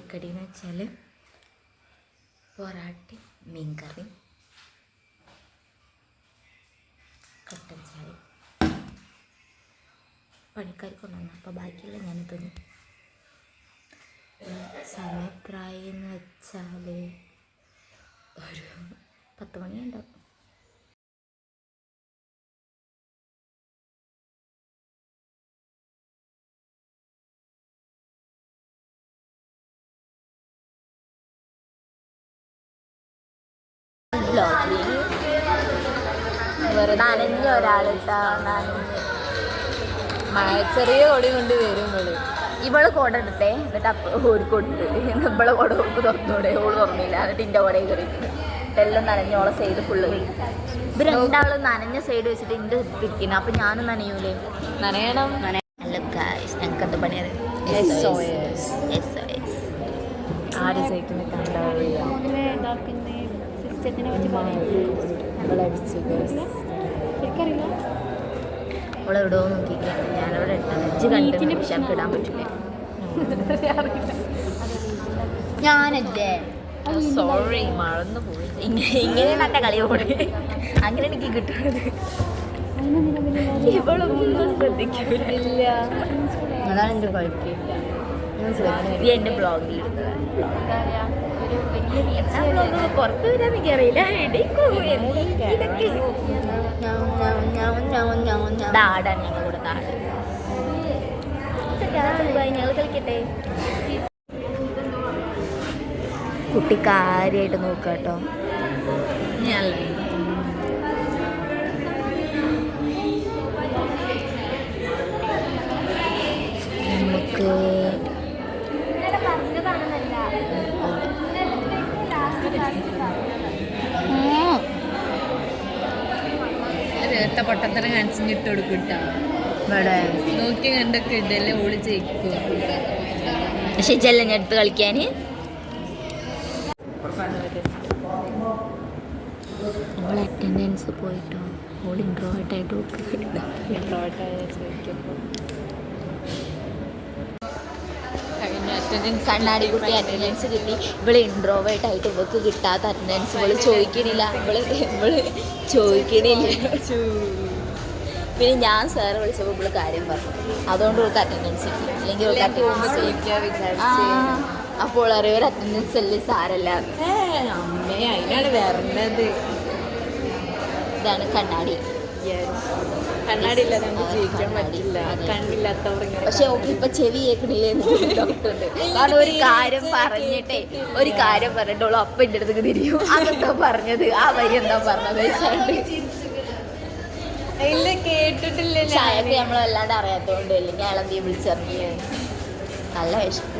ചായക്കടി എന്ന് വെച്ചാൽ പൊറാട്ടി മീൻകറി കട്ടൻ ചായ. പണിക്കാർക്ക് കൊണ്ടുവന്നു. അപ്പോൾ ബാക്കിയുള്ള ഞാൻ തിന്നു. സമയപ്രായം എന്ന് വെച്ചാൽ ഒരു 10 മണിയുണ്ടാവും. നനഞ്ഞ ഒരാളിട്ടാ മഴ ചെറിയ കൊടി കൊണ്ട് വരുമ്പോൾ ഇവള് കൊട എടുത്തേ. എന്നിട്ട് ഒരു കൊടുത്ത് ഇവളെ കൊട തുറന്നൂടെ? ഓള് തുറന്നില്ല. എന്നിട്ട് ഇൻ്റെ കൊടയിൽ കയറിയിട്ടുണ്ട്. എല്ലാം നനഞ്ഞോളെ സൈഡ് ഫുള്ള്. ഇവർ രണ്ടാളും നനഞ്ഞ സൈഡ് വെച്ചിട്ട് ഇൻ്റെ ഇരിക്കുന്നു. അപ്പം ഞാനും നനയൂലേ? നനയണം. ഹലോ ഗായ്സ്, ഞങ്ങൾക്ക് എന്ത് പണിയത്? ആര് ചോദിക്കുന്ന അവളെവിടോ നോക്കിയിട്ടാണ് ഞാനവിടെ ഇട്ടത്. കണ്ടിട്ട് പക്ഷെ നമുക്ക് ഇടാൻ പറ്റില്ല. ഞാനല്ലേ സോറി, മറന്നു പോയി. ഇങ്ങനെ നല്ല കളി പോയി. അങ്ങനെ എനിക്ക് കിട്ടുന്നത് ഇവളൊന്നും ശ്രദ്ധിക്കില്ല. അതാണ് എൻ്റെ കുഴപ്പമില്ല. എൻ്റെ ബ്ലോഗിൽ ഇടുന്നത് പുറത്ത് വരാൻ എനിക്കറിയില്ല. ആടാണ് ഞങ്ങളുടെ നാട്. ഞങ്ങൾ കളിക്കട്ടെ. കുട്ടി കാര്യമായിട്ട് നോക്കുക കേട്ടോ. നമുക്ക് നേരത്തെ പൊട്ടത്തരം കാണിച്ചിട്ട് കൊടുക്കട്ടോ. നോക്കി കണ്ടൊക്കെ ഇതല്ലേ ഓളി ജയിക്കും. പക്ഷെ ചെല്ല ഞാൻ എടുത്ത് കളിക്കാൻ അവൾ അറ്റൻഡൻസ് പോയിട്ടോ. ഓൾ ഇൻട്രോവേർട്ടായിട്ട് കണ്ണാടി കുട്ടി അറ്റൻഡൻസ് കിട്ടി. ഇവള് ഇൻട്രോവേർട്ടായിട്ട് ഇവൾക്ക് കിട്ടാത്ത അറ്റൻഡൻസ് ഇവള് ചോദിക്കണില്ല. ഇവള് ചോദിക്കണില്ല. പിന്നെ ഞാൻ സാറ് വിളിച്ചപ്പോൾ ഇവള് കാര്യം പറഞ്ഞു. അതുകൊണ്ട് ഇവൾക്ക് അറ്റൻഡൻസ് കിട്ടി. അല്ലെങ്കിൽ അപ്പോൾ അറിയൊരു അറ്റൻഡൻസ് അല്ലേ സാരല്ല. അതിനാണ് വരണത്. ഇതാണ് കണ്ണാടി. കണ്ണാടി ഇല്ലാതെ നമുക്ക് ജീവിക്കാൻ പറ്റില്ല. കണ്ണില്ലാത്തവർ. പക്ഷെ ഓക്കെ ഇപ്പൊ ചെവി കേൾക്കണില്ലേ ഡോക്ടറുണ്ട്. കാരണം ഒരു കാര്യം പറഞ്ഞിട്ടുള്ളൂ. അപ്പം എൻ്റെ അടുത്തേക്ക് തിരിയും. അതെന്താ പറഞ്ഞത്? ആ വരി എന്താ പറഞ്ഞത്? ഇല്ല, കേട്ടിട്ടില്ല. ചായക്ക് നമ്മളല്ലാണ്ട് അറിയാത്തതുകൊണ്ട് അല്ലെങ്കിൽ അയാളെന്തി വിളിച്ചറിഞ്ഞ നല്ല വിശപ്പ്.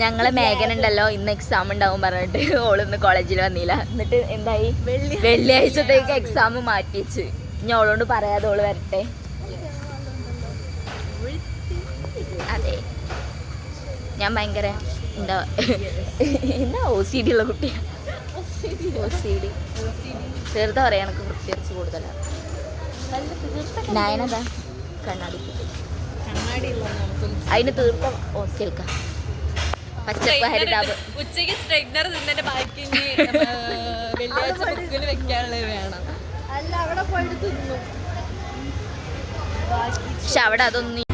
ഞങ്ങളെ മേഘനുണ്ടല്ലോ ഇന്ന് എക്സാം ഉണ്ടാവും പറഞ്ഞിട്ട് ഓളിന്ന് കോളേജിൽ വന്നില്ല. എന്നിട്ട് എന്തായി? വെള്ളിയാഴ്ചത്തേക്ക് എക്സാം മാറ്റിച്ച്. ഇനി ഓളോണ്ട് പറയാതെ ഓള് വരട്ടെ. അതെ, ഞാൻ ഭയങ്കര എന്താ OCD ഉള്ള കുട്ടിയാണ്. OCD ചെറുതാ പറയാ. എനിക്ക് വൃത്തിയറിച്ച് കൂടുതലാണ്. നയനതാ കണ്ണാടി അതിന് തീർപ്പം കേൾക്കാം. പച്ചപ്പ് ഹരിതാപ് ഉച്ചയ്ക്ക് സ്ട്രെഗ്നർ തിന്നെ ബാക്കി വെള്ളിയാഴ്ച ബുക്കിൽ വെക്കാനുള്ളത് വേണം. അല്ല, അവിടെ പോയിട്ട് തിന്നു. പക്ഷെ അവിടെ അതൊന്നും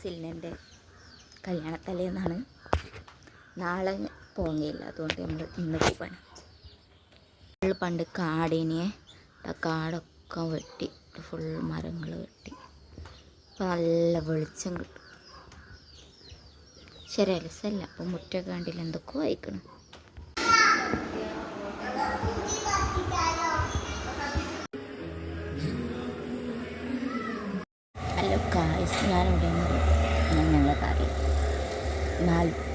സിലിൻ്റെ കല്യാണത്തലേന്നാണ്. നാളെ പോകയില്ല. അതുകൊണ്ട് നമ്മൾ ഇന്ന് പോവാണ്. നമ്മൾ പണ്ട് കാടിനെ കാടൊക്കെ വെട്ടി ഫുൾ മരങ്ങൾ വെട്ടി. അപ്പോൾ നല്ല വെളിച്ചം കിട്ടും. ശരി, രസമല്ല. അപ്പോൾ മുറ്റൊക്കെ കണ്ടില്ല എന്തൊക്കെ വായിക്കണം. ഹലോ ഗായ്സ്, ഞാനിവിടെ ഞങ്ങളെ കാര്യം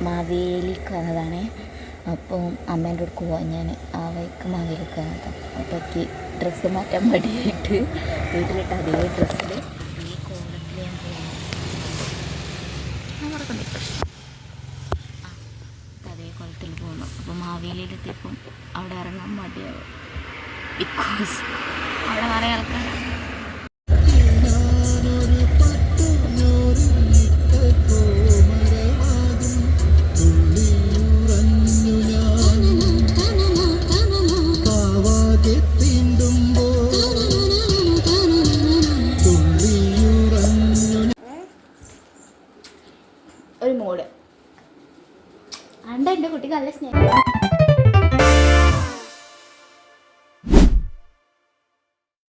മാവേലിക്ക് വന്നതാണേ. അപ്പോൾ അമ്മേൻ്റെ അടുക്ക് പോവാൻ ഞാൻ ആ വൈക്ക് മാവേലിക്കാൻ കേട്ടോ. അപ്പോഴേക്ക് ഡ്രസ്സ് മാറ്റാൻ മടിയായിട്ട് വീട്ടിലിട്ട് അതേ ഡ്രസ്സിൽ ഈ കോലത്തിൽ ഞാൻ പോകുന്നു. ഞാൻ മറക്കണ്ടേ പ്രശ്നം അതേ കോലത്തിൽ പോകുന്നു. അപ്പോൾ മാവേലിയിലെത്തിയപ്പം അവിടെ ഇറങ്ങാൻ മടിയാവും. ബിക്കോസ് അവിടെ കുറേ ആൾക്കാരാണ്.